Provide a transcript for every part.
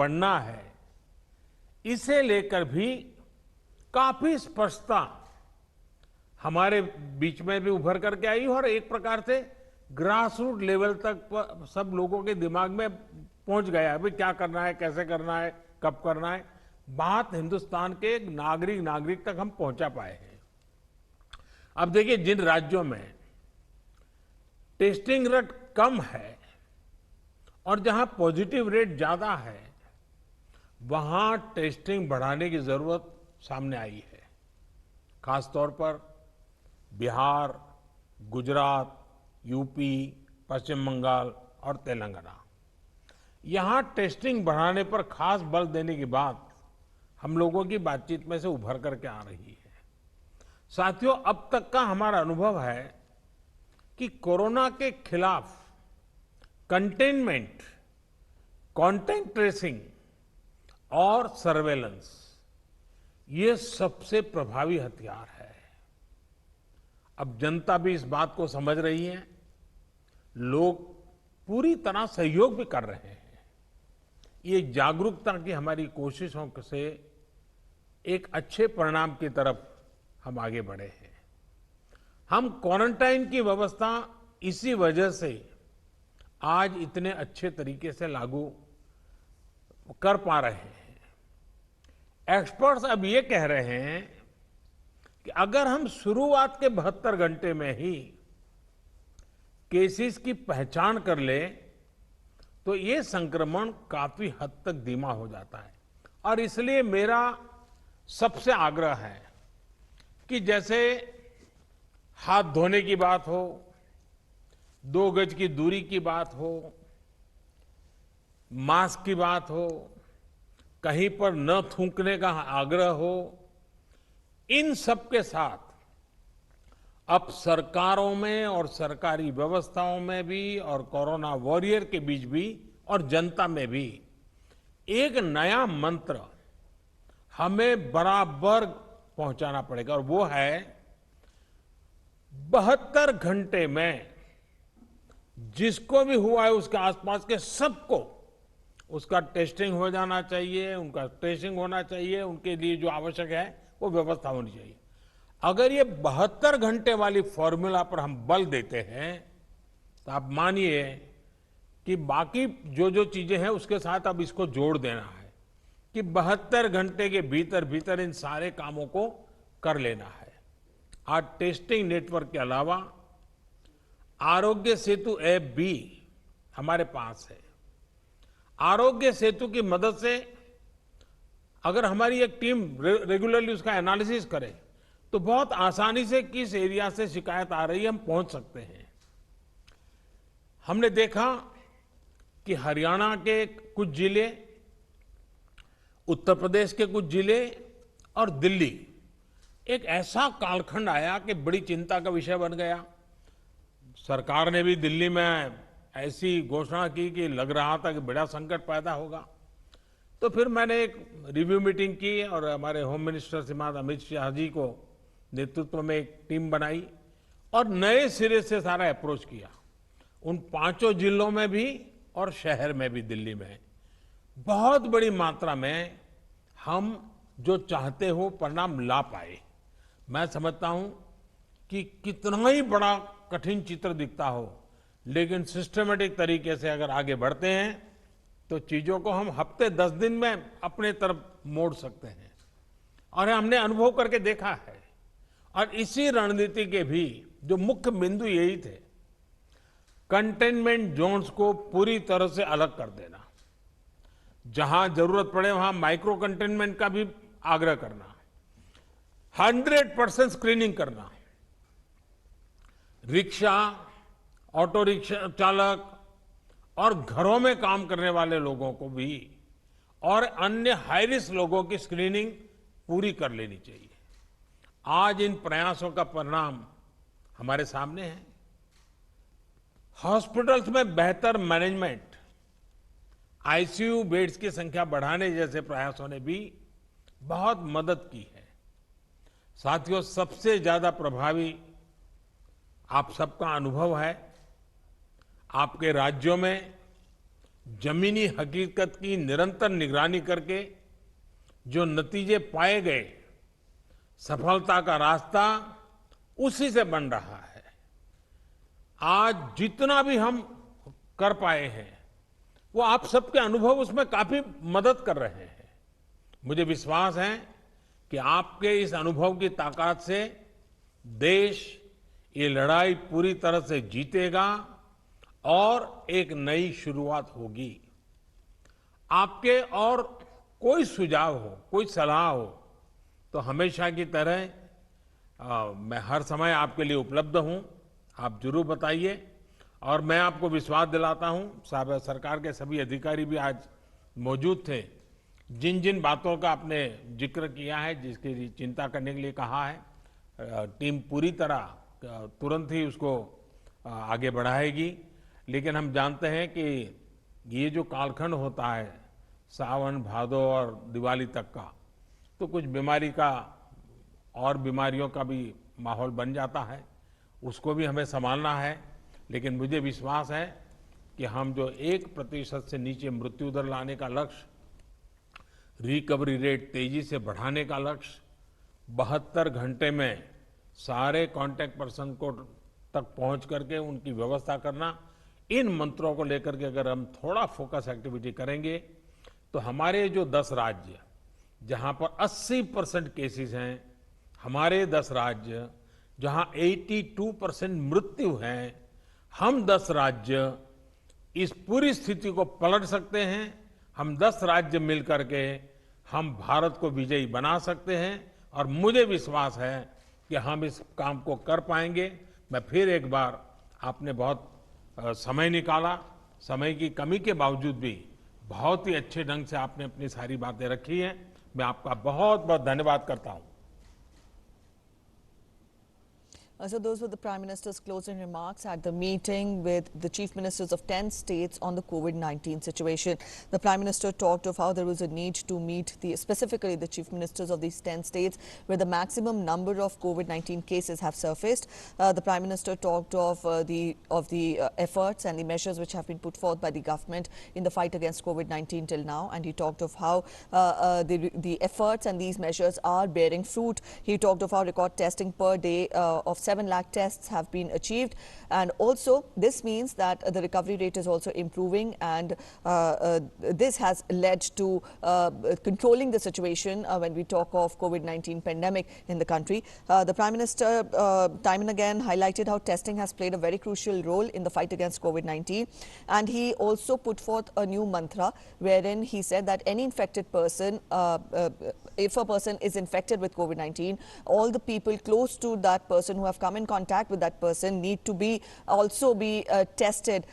बढ़ना है, इसे लेकर भी काफी स्पष्टता हमारे बीच में भी उभर करके आई और एक प्रकार से ग्रास रूट लेवल तक सब लोगों के दिमाग में पहुंच गया है। भाई क्या करना है, कैसे करना है, कब करना है, बात हिंदुस्तान के नागरिक तक हम पहुंचा पाए हैं। अब देखिए, जिन राज्यों में टेस्टिंग रेट कम है और जहां पॉजिटिव रेट ज्यादा है, वहां टेस्टिंग बढ़ाने की जरूरत सामने आई है। खासतौर पर बिहार, गुजरात, यूपी, पश्चिम बंगाल और तेलंगाना, यहां टेस्टिंग बढ़ाने पर खास बल देने की बात हम लोगों की बातचीत में से उभर करके आ रही है। साथियों, अब तक का हमारा अनुभव है कि कोरोना के खिलाफ कंटेनमेंट, कॉन्टैक्ट ट्रेसिंग और सर्वेलेंस, ये सबसे प्रभावी हथियार है। अब जनता भी इस बात को समझ रही है, लोग पूरी तरह सहयोग भी कर रहे हैं। ये जागरूकता की हमारी कोशिशों से एक अच्छे परिणाम की तरफ हम आगे बढ़े हैं। हम क्वारंटाइन की व्यवस्था इसी वजह से आज इतने अच्छे तरीके से लागू कर पा रहे हैं। एक्सपर्ट्स अब ये कह रहे हैं कि अगर हम शुरुआत के 72 घंटे में ही केसेस की पहचान कर ले तो ये संक्रमण काफी हद तक धीमा हो जाता है। और इसलिए मेरा सबसे आग्रह है कि जैसे हाथ धोने की बात हो, 2 गज की दूरी की बात हो, मास्क की बात हो, कहीं पर न थूकने का आग्रह हो, इन सब के साथ अब सरकारों में और सरकारी व्यवस्थाओं में भी और कोरोना वॉरियर के बीच भी और जनता में भी एक नया मंत्र हमें बराबर पहुंचाना पड़ेगा, और वो है 72 घंटे में जिसको भी हुआ है उसके आसपास के सबको उसका टेस्टिंग हो जाना चाहिए, उनका ट्रेसिंग होना चाहिए, उनके लिए जो आवश्यक है वो व्यवस्था होनी चाहिए। अगर ये 72 घंटे वाली फॉर्मूला पर हम बल देते हैं तो आप मानिए कि बाकी जो जो चीजें हैं उसके साथ अब इसको जोड़ देना है कि 72 घंटे के भीतर भीतर इन सारे कामों को कर लेना है। आज टेस्टिंग नेटवर्क के अलावा आरोग्य सेतु ऐप भी हमारे पास है। आरोग्य सेतु की मदद से अगर हमारी एक टीम रेगुलरली उसका एनालिसिस करे तो बहुत आसानी से किस एरिया से शिकायत आ रही है हम पहुंच सकते हैं। हमने देखा कि हरियाणा के कुछ जिले, उत्तर प्रदेश के कुछ जिले और दिल्ली, एक ऐसा कालखंड आया कि बड़ी चिंता का विषय बन गया। सरकार ने भी दिल्ली में ऐसी घोषणा की कि लग रहा था कि बड़ा संकट पैदा होगा। तो फिर मैंने एक रिव्यू मीटिंग की और हमारे होम मिनिस्टर श्रीमान अमित शाह जी को नेतृत्व में एक टीम बनाई और नए सिरे से सारा अप्रोच किया। उन 5 जिलों में भी और शहर में भी, दिल्ली में बहुत बड़ी मात्रा में हम जो चाहते हो परिणाम ला पाए। मैं समझता हूं कि कितना ही बड़ा कठिन चित्र दिखता हो, लेकिन सिस्टमेटिक तरीके से अगर आगे बढ़ते हैं तो चीजों को हम हफ्ते 10 दिन में अपने तरफ मोड़ सकते हैं, और हमने अनुभव करके देखा है। और इसी रणनीति के भी जो मुख्य बिंदु यही थे, कंटेनमेंट जोन्स को पूरी तरह से अलग कर देना, जहां जरूरत पड़े वहां माइक्रो कंटेनमेंट का भी आग्रह करना, 100% स्क्रीनिंग करना, रिक्शा, ऑटो रिक्शा चालक और घरों में काम करने वाले लोगों को भी और अन्य हाई रिस्क लोगों की स्क्रीनिंग पूरी कर लेनी चाहिए। आज इन प्रयासों का परिणाम हमारे सामने है। हॉस्पिटल्स में बेहतर मैनेजमेंट, आईसीयू बेड्स की संख्या बढ़ाने जैसे प्रयासों ने भी बहुत मदद की है। साथियों, सबसे ज्यादा प्रभावी आप सबका अनुभव है आपके राज्यों में जमीनी हकीकत की निरंतर निगरानी करके जो नतीजे पाए गए, सफलता का रास्ता उसी से बन रहा है। आज जितना भी हम कर पाए हैं, वो आप सबके अनुभव उसमें काफी मदद कर रहे हैं। मुझे विश्वास है कि आपके इस अनुभव की ताकत से देश ये लड़ाई पूरी तरह से जीतेगा और एक नई शुरुआत होगी। आपके और कोई सुझाव हो, कोई सलाह हो, तो हमेशा की तरह मैं हर समय आपके लिए उपलब्ध हूं। आप जरूर बताइए और मैं आपको विश्वास दिलाता हूं, साहब सरकार के सभी अधिकारी भी आज मौजूद थे। जिन जिन बातों का आपने जिक्र किया है, जिसकी चिंता करने के लिए कहा है, टीम पूरी तरह तुरंत ही उसको आगे बढ़ाएगी। लेकिन हम जानते हैं कि ये जो कालखंड होता है सावन, भादो और दिवाली तक का, तो कुछ बीमारी का और बीमारियों का भी माहौल बन जाता है, उसको भी हमें संभालना है। लेकिन मुझे विश्वास है कि हम जो 1% से नीचे मृत्यु दर लाने का लक्ष्य, रिकवरी रेट तेजी से बढ़ाने का लक्ष्य, 72 घंटे में सारे कांटेक्ट पर्सन को तक पहुंच करके उनकी व्यवस्था करना, इन मंत्रों को लेकर के अगर हम थोड़ा फोकस एक्टिविटी करेंगे तो हमारे जो 10 राज्य जहां पर 80% केसेस हैं, हमारे 10 राज्य जहां 82% मृत्यु हैं, हम 10 राज्य इस पूरी स्थिति को पलट सकते हैं। हम 10 राज्य मिलकर के हम भारत को विजयी बना सकते हैं और मुझे विश्वास है कि हम इस काम को कर पाएंगे। मैं फिर एक बार, आपने बहुत समय निकाला, समय की कमी के बावजूद भी बहुत ही अच्छे ढंग से आपने अपनी सारी बातें रखी हैं। मैं आपका बहुत बहुत धन्यवाद करता हूं। So those were the Prime Minister's closing remarks at the meeting with the Chief Ministers of 10 states on the COVID-19 situation. The Prime Minister talked of how there was a need to meet specifically the Chief Ministers of these 10 states where the maximum number of COVID-19 cases have surfaced. The Prime Minister talked of the efforts and the measures which have been put forth by the government in the fight against COVID-19 till now, and he talked of how the efforts and these measures are bearing fruit. He talked of how record testing per day of 7 lakh tests have been achieved, and also this means that the recovery rate is also improving, and this has led to controlling the situation when we talk of COVID-19 pandemic in the country. The Prime Minister time and again highlighted how testing has played a very crucial role in the fight against COVID-19, and he also put forth a new mantra wherein he said that any infected person, if a person is infected with COVID-19, all the people close to that person who have come in contact with that person need to be tested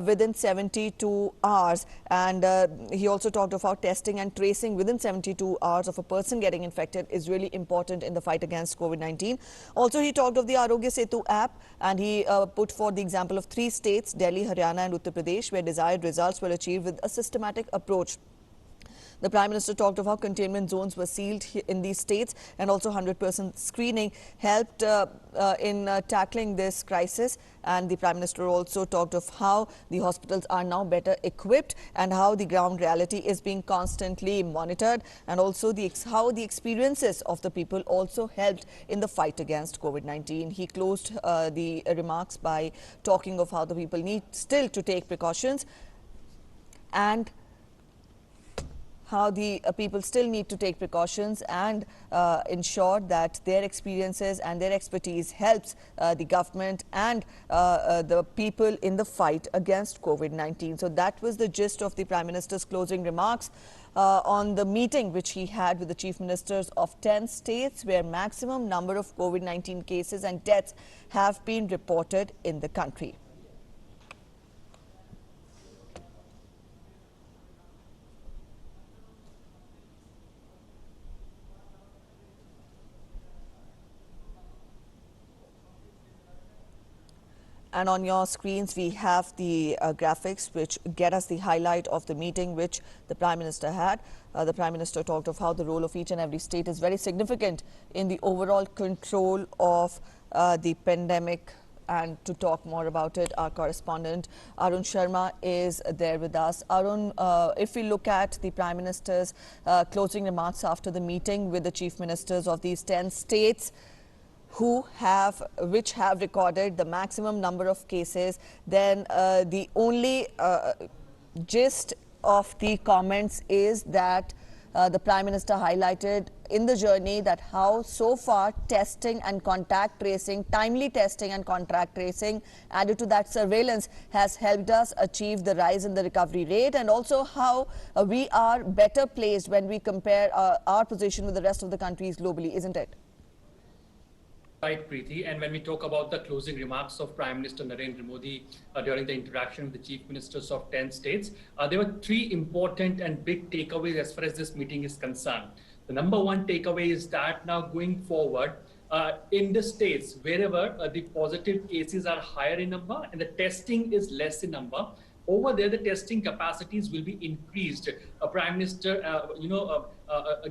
within 72 hours. And he also talked of how testing and tracing within 72 hours of a person getting infected is really important in the fight against COVID-19. Also, he talked of the Arogya Setu app, and he put forth the example of 3 states, Delhi, Haryana and Uttar Pradesh, where desired results were achieved with a systematic approach. The Prime Minister talked of how containment zones were sealed in these states, and also 100% screening helped in tackling this crisis. And the Prime Minister also talked of how the hospitals are now better equipped and how the ground reality is being constantly monitored, and also how the experiences of the people also helped in the fight against COVID-19. He closed the remarks by talking of how the people need still to take precautions, and how the people still need to take precautions and ensure that their experiences and their expertise helps the government and the people in the fight against COVID-19. So that was the gist of the Prime Minister's closing remarks on the meeting which he had with the Chief Ministers of 10 states where maximum number of COVID-19 cases and deaths have been reported in the country. And on your screens, we have the graphics which get us the highlight of the meeting which the Prime Minister had. The Prime Minister talked of how the role of each and every state is very significant in the overall control of the pandemic And to talk more about it, our correspondent Arun Sharma is there with us. Arun, if we look at the Prime Minister's closing remarks after the meeting with the chief ministers of these 10 states, which have recorded the maximum number of cases, then the only gist of the comments is that the Prime Minister highlighted in the journey that how so far testing and contact tracing, timely testing and contact tracing, added to that surveillance, has helped us achieve the rise in the recovery rate, and also how we are better placed when we compare our position with the rest of the countries globally, isn't it? Right, Preeti. And when we talk about the closing remarks of Prime Minister Narendra Modi during the interaction with the chief ministers of 10 states, there were three important and big takeaways as far as this meeting is concerned. The number one takeaway is that now going forward, in the states, wherever the positive cases are higher in number and the testing is less in number, over there, the testing capacities will be increased. Prime Minister,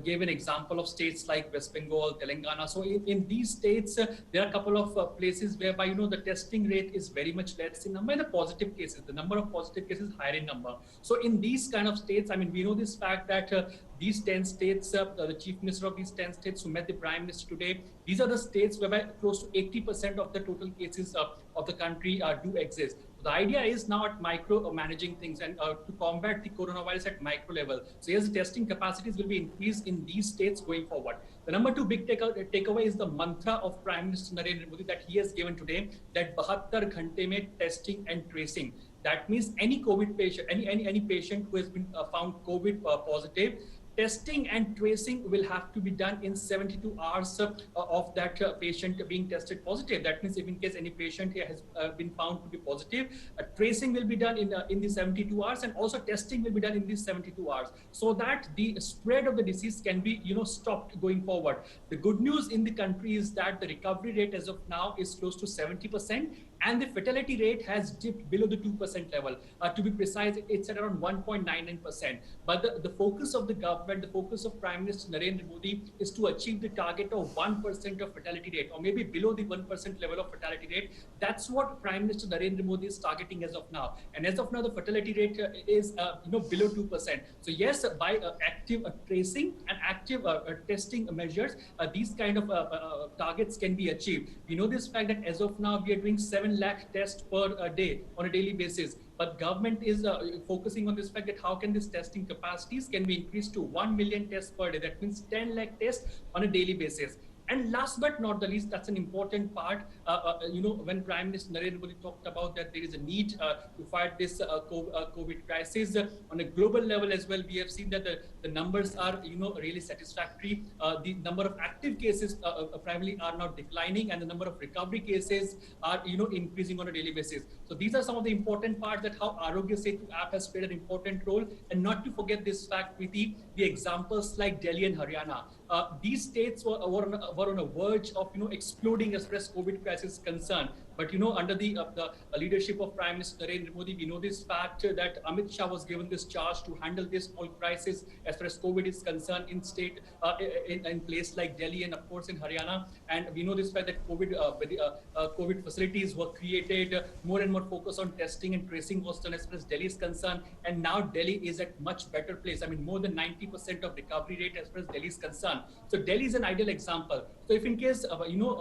gave an example of states like West Bengal, Telangana. So in these states, there are a couple of places whereby, the testing rate is very much less in number, and the positive cases, the number of positive cases higher in number. So in these kind of states, we know this fact that these 10 states, the chief minister of these 10 states who met the prime minister today, these are the states whereby close to 80% of the total cases of the country do exist. The idea is now at micro managing things and to combat the coronavirus at micro level. So yes, the testing capacities will be increased in these states going forward. The number two big takeaway is the mantra of Prime Minister Narendra Modi that he has given today, that 72 ghante mein testing and tracing. That means any COVID patient, any patient who has been found COVID positive, testing and tracing will have to be done in 72 hours of that patient being tested positive. That means if in case any patient here has been found to be positive, tracing will be done in the 72 hours, and also testing will be done in these 72 hours, so that the spread of the disease can be stopped going forward. The good news in the country is that the recovery rate as of now is close to 70%, and the fatality rate has dipped below the 2% level. To be precise, it's at around 1.99%. But the focus of the government, the focus of Prime Minister Narendra Modi is to achieve the target of 1% of fatality rate, or maybe below the 1% level of fatality rate. That's what Prime Minister Narendra Modi is targeting as of now. And as of now, the fatality rate is below 2%. So yes, by active tracing and active testing measures, these kind of targets can be achieved. We know this fact that as of now, we are doing 7 lakh tests per day on a daily basis. But government is focusing on this fact that how can this testing capacities can be increased to 1 million tests per day. That means 10 lakh tests on a daily basis. And last but not the least, that's an important part, when Prime Minister Narendra Modi talked about that there is a need to fight this COVID crisis on a global level as well. We have seen that the numbers are, really satisfactory. The number of active cases primarily are now declining, and the number of recovery cases are, increasing on a daily basis. So these are some of the important parts that how Arogya Setu app has played an important role. And not to forget this fact, Preeti, the examples like Delhi and Haryana. These states were on a verge of exploding as far as COVID crisis is concerned. But under the leadership of Prime Minister Narendra Modi, we know this fact that Amit Shah was given this charge to handle this whole crisis as far as COVID is concerned in state, in place like Delhi and of course in Haryana. And we know this fact that COVID facilities were created, more and more focus on testing and tracing was done as far as Delhi is concerned. And now Delhi is at much better place. More than 90% of recovery rate as far as Delhi is concerned. So Delhi is an ideal example. So if in case,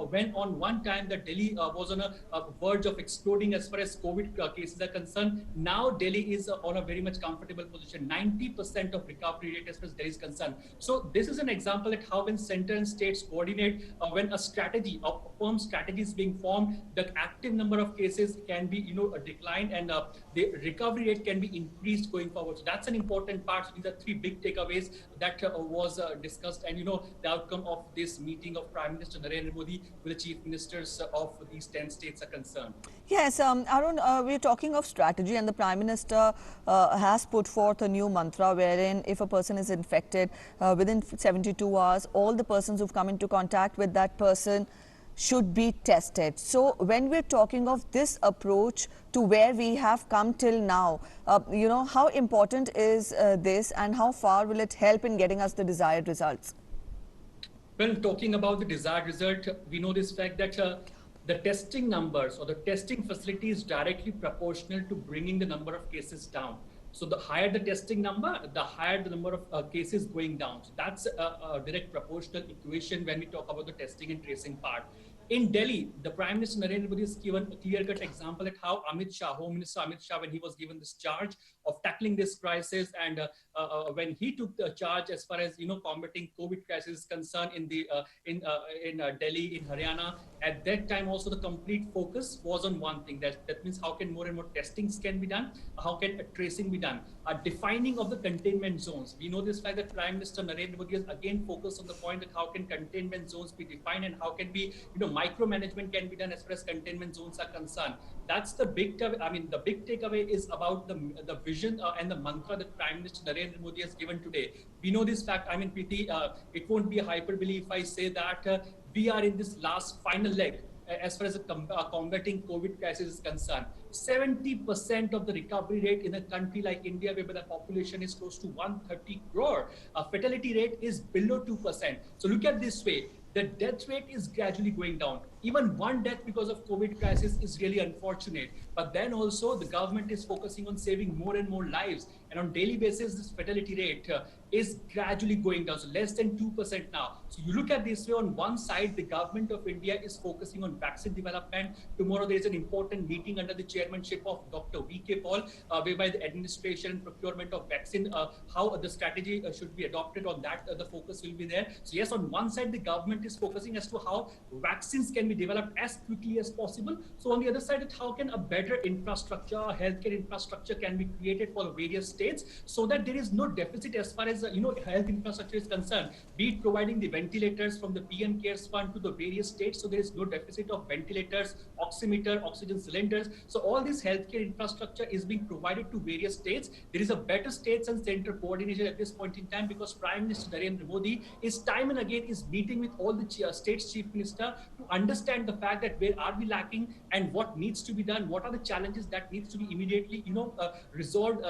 when on one time that Delhi was on a verge of exploding as far as COVID cases are concerned, now Delhi is on a very much comfortable position, 90% of recovery rate as far as Delhi is concerned. So this is an example at how when center and states coordinate, when a strategy, a firm strategy is being formed, the active number of cases can be, declined, and the recovery rate can be increased going forward. So that's an important part. So these are three big takeaways that was discussed, and the outcome of this meeting of Prime Minister Narendra Modi with the chief ministers of these 10 states are concerned. Yes, Arun, we're talking of strategy, and the Prime Minister has put forth a new mantra wherein if a person is infected within 72 hours, all the persons who've come into contact with that person should be tested. So when we're talking of this approach to where we have come till now, how important is this, and how far will it help in getting us the desired results? When talking about the desired result, we know this fact that the testing numbers or the testing facility is directly proportional to bringing the number of cases down. So the higher the testing number, the higher the number of cases going down. So that's a direct proportional equation when we talk about the testing and tracing part. In Delhi, the Prime Minister Narendra Modi has given a clear-cut example at how Amit Shah, Home Minister Amit Shah, when he was given this charge of tackling this crisis, and when he took the charge as far as combating COVID crisis is concerned in the in Delhi, in Haryana, at that time also the complete focus was on one thing. That means how can more and more testings can be done, how can tracing be done, a defining of the containment zones. We know this fact that Prime Minister Narendra Modi has again focused on the point that how can containment zones be defined and how can be micromanagement can be done as far as containment zones are concerned. That's the big the big takeaway is about the vision and the mantra that Prime Minister Narendra Modi has given today. We know this fact. Preeti, it won't be a hyperbole if I say that we are in this last final leg as far as combating COVID crisis is concerned. 70% of the recovery rate in a country like India, where the population is close to 130 crore, fatality rate is below 2%. So look at this way. The death rate is gradually going down. Even one death because of COVID crisis is really unfortunate. But then also the government is focusing on saving more and more lives. And on daily basis, this fatality rate is gradually going down. So less than 2% now. So you look at this way, on one side, the government of India is focusing on vaccine development. Tomorrow there is an important meeting under the chairmanship of Dr. V.K. Paul, whereby the administration and procurement of vaccine, how the strategy should be adopted on that, the focus will be there. So yes, on one side, the government is focusing as to how vaccines can be developed as quickly as possible. So on the other side, how can a better infrastructure, healthcare infrastructure can be created for the various states so that there is no deficit as far as health infrastructure is concerned, be it providing the ventilators from the PM CARES fund to the various states, so there is no deficit of ventilators, oximeter, oxygen cylinders. So all this healthcare infrastructure is being provided to various states. There is a better states and center coordination at this point in time, because Prime Minister Narendra Modi is time and again is meeting with all the states chief minister to understand the fact that where are we lacking and what needs to be done, what are the challenges that needs to be immediately resolved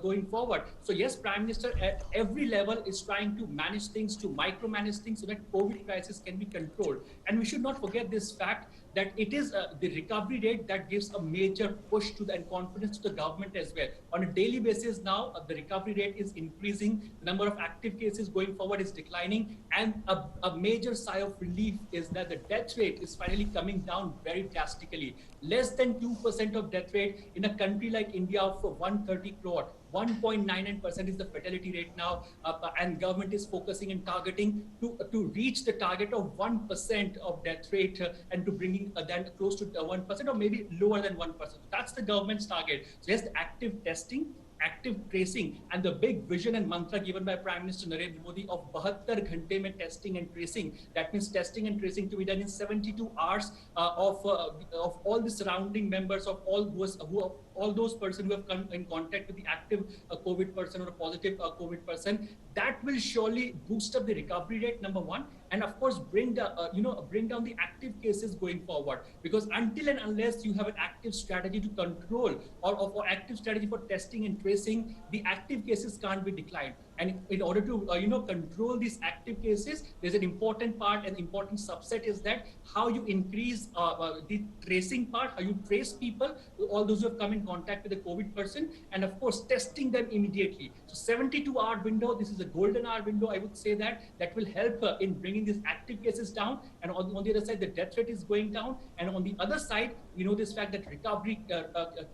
going forward. So yes, Prime Minister at every level is trying to manage things, to micromanage things, so that COVID crisis can be controlled. And we should not forget this fact that it is the recovery rate that gives a major push to and confidence to the government as well. On a daily basis now, the recovery rate is increasing, the number of active cases going forward is declining, and a major sigh of relief is that the death rate is finally coming down very drastically. Less than 2% of death rate in a country like India of 130 crore. 1.99% is the fatality rate now, and government is focusing and targeting to reach the target of 1% of death rate and to bringing then close to 1% or maybe lower than 1%. That's the government's target. So yes, the active testing, active tracing, and the big vision and mantra given by Prime Minister Narendra Modi of 72 ghante mein testing and tracing. That means testing and tracing to be done in 72 hours of all the surrounding members of all those persons who have come in contact with the active COVID person or a positive COVID person. That will surely boost up the recovery rate, number one, and of course bring down the active cases going forward. Because until and unless you have an active strategy to control or active strategy for testing and tracing, the active cases can't be declined. And in order to control these active cases, there's an important part, an important subset is that how you increase the tracing part, how you trace people, all those who have come in contact with the COVID person, and of course testing them immediately. So 72-hour window, this is a golden hour window, I would say that will help in bringing these active cases down. And on the other side, the death rate is going down. And on the other side, we know this fact that recovery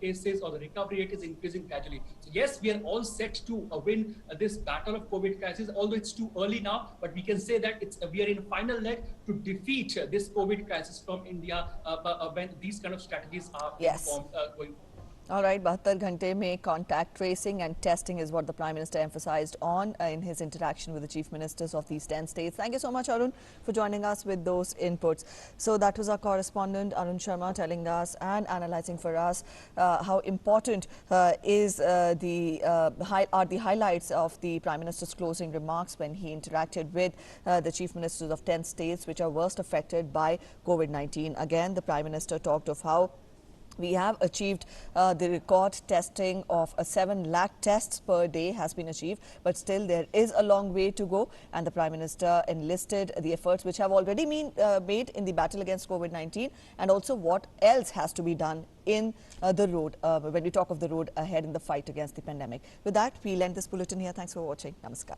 cases or the recovery rate is increasing gradually. So yes, we are all set to win this battle of COVID crisis, although it's too early now, but we can say that we are in a final leg to defeat this COVID crisis from India when these kind of strategies are informed, going. All right, 72 ghante mein contact tracing and testing is what the Prime Minister emphasized on in his interaction with the Chief Ministers of these 10 states. Thank you so much, Arun, for joining us with those inputs. So that was our correspondent, Arun Sharma, telling us and analyzing for us how important are the highlights of the Prime Minister's closing remarks when he interacted with the Chief Ministers of 10 states which are worst affected by COVID-19. Again, the Prime Minister talked of how We have achieved the record testing of 7 lakh tests per day has been achieved, but still there is a long way to go. And the Prime Minister enlisted the efforts which have already been made in the battle against COVID-19, and also what else has to be done in the road when we talk of the road ahead in the fight against the pandemic. With that, we'll end this bulletin here. Thanks for watching. Namaskar.